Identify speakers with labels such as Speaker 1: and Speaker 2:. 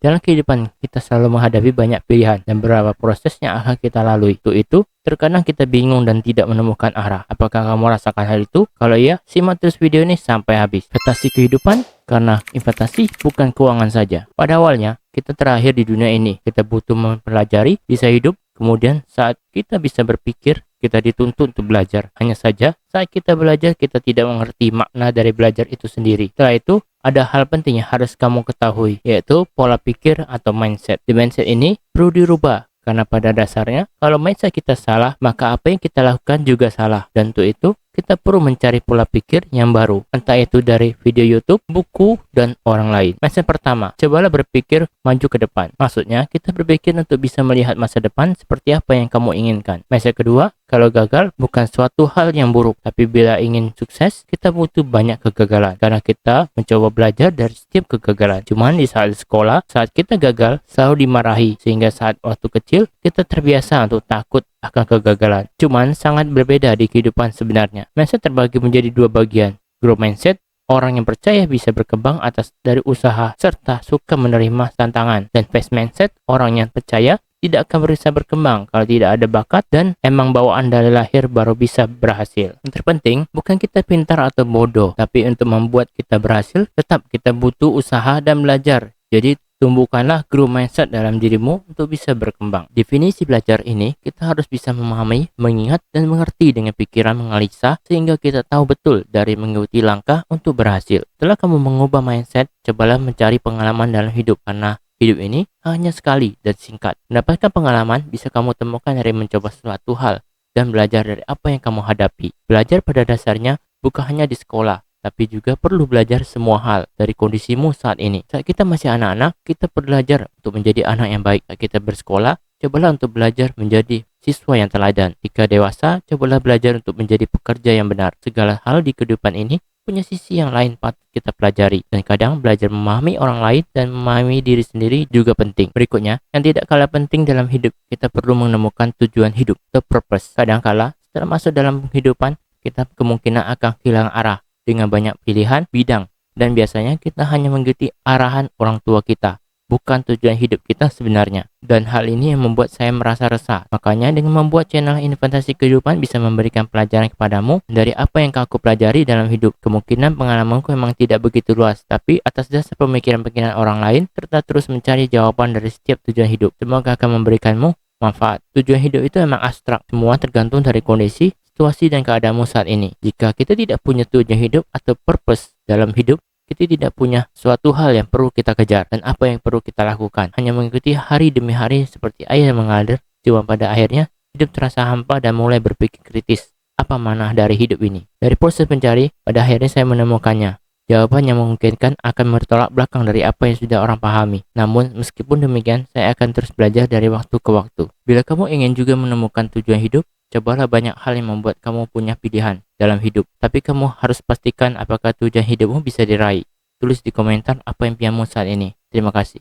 Speaker 1: Dalam kehidupan kita selalu menghadapi banyak pilihan dan beberapa proses yang akan kita lalui. Untuk itu, terkadang kita bingung dan tidak menemukan arah. Apakah kamu merasakan hal itu? Kalau iya, simak terus video ini sampai habis. Investasi kehidupan, karena investasi bukan keuangan saja. Pada awalnya, kita terakhir di dunia ini. Kita butuh mempelajari, bisa hidup. Kemudian saat kita bisa berpikir, kita dituntut untuk belajar. Hanya saja, saat kita belajar, kita tidak mengerti makna dari belajar itu sendiri. Setelah itu, ada hal penting yang harus kamu ketahui, yaitu pola pikir atau mindset. Di mindset ini perlu dirubah, karena pada dasarnya, kalau mindset kita salah, maka apa yang kita lakukan juga salah. Dan untuk itu, kita perlu mencari pola pikir yang baru, entah itu dari video YouTube, buku, dan orang lain. Mindset pertama, cobalah berpikir maju ke depan. Maksudnya, kita berpikir untuk bisa melihat masa depan seperti apa yang kamu inginkan. Mindset kedua, kalau gagal bukan suatu hal yang buruk, tapi bila ingin sukses, kita butuh banyak kegagalan. Karena kita mencoba belajar dari setiap kegagalan. Cuman di saat sekolah, saat kita gagal, selalu dimarahi. Sehingga saat waktu kecil, kita terbiasa untuk takut akan kegagalan. Cuman sangat berbeda di kehidupan sebenarnya. Mindset terbagi menjadi dua bagian. Growth mindset, orang yang percaya bisa berkembang atas dari usaha serta suka menerima tantangan. Dan fixed mindset, orang yang percaya tidak akan bisa berkembang kalau tidak ada bakat dan emang bawaan dari lahir baru bisa berhasil. Yang terpenting, bukan kita pintar atau bodoh, tapi untuk membuat kita berhasil, tetap kita butuh usaha dan belajar. Jadi, tumbuhkanlah growth mindset dalam dirimu untuk bisa berkembang. Definisi belajar ini, kita harus bisa memahami, mengingat, dan mengerti dengan pikiran mengalisa sehingga kita tahu betul dari mengikuti langkah untuk berhasil. Setelah kamu mengubah mindset, cobalah mencari pengalaman dalam hidup karena hidup ini hanya sekali dan singkat. Mendapatkan pengalaman bisa kamu temukan dari mencoba suatu hal dan belajar dari apa yang kamu hadapi. Belajar pada dasarnya bukan hanya di sekolah, tapi juga perlu belajar semua hal dari kondisimu saat ini. Saat kita masih anak-anak, kita perlu belajar untuk menjadi anak yang baik. Saat kita bersekolah, cobalah untuk belajar menjadi siswa yang teladan. Jika dewasa, cobalah belajar untuk menjadi pekerja yang benar. Segala hal di kehidupan ini punya sisi yang lain patut kita pelajari. Dan kadang belajar memahami orang lain dan memahami diri sendiri juga penting. Berikutnya, yang tidak kalah penting dalam hidup, kita perlu menemukan tujuan hidup, the purpose. Kadangkala, setelah masuk dalam kehidupan, kita kemungkinan akan kehilangan arah dengan banyak pilihan bidang, dan biasanya kita hanya mengikuti arahan orang tua kita, bukan tujuan hidup kita sebenarnya. Dan hal ini yang membuat saya merasa resah. Makanya dengan membuat channel investasi kehidupan bisa memberikan pelajaran kepadamu dari apa yang aku pelajari dalam hidup. Kemungkinan pengalamanku memang tidak begitu luas, tapi atas dasar pemikiran-pemikiran orang lain serta terus mencari jawaban dari setiap tujuan hidup, semoga akan memberikanmu manfaat. Tujuan hidup itu memang abstrak, semua tergantung dari kondisi, situasi, dan keadaanmu saat ini. Jika kita tidak punya tujuan hidup atau purpose dalam hidup, kita tidak punya suatu hal yang perlu kita kejar dan apa yang perlu kita lakukan. Hanya mengikuti hari demi hari seperti air yang mengalir, cuma pada akhirnya hidup terasa hampa dan mulai berpikir kritis. Apa makna dari hidup ini? Dari proses mencari, pada akhirnya saya menemukannya. Jawaban yang memungkinkan akan bertolak belakang dari apa yang sudah orang pahami. Namun, meskipun demikian, saya akan terus belajar dari waktu ke waktu. Bila kamu ingin juga menemukan tujuan hidup, cobalah banyak hal yang membuat kamu punya pilihan dalam hidup. Tapi kamu harus pastikan apakah tujuan hidupmu bisa diraih. Tulis di komentar apa impianmu saat ini. Terima kasih.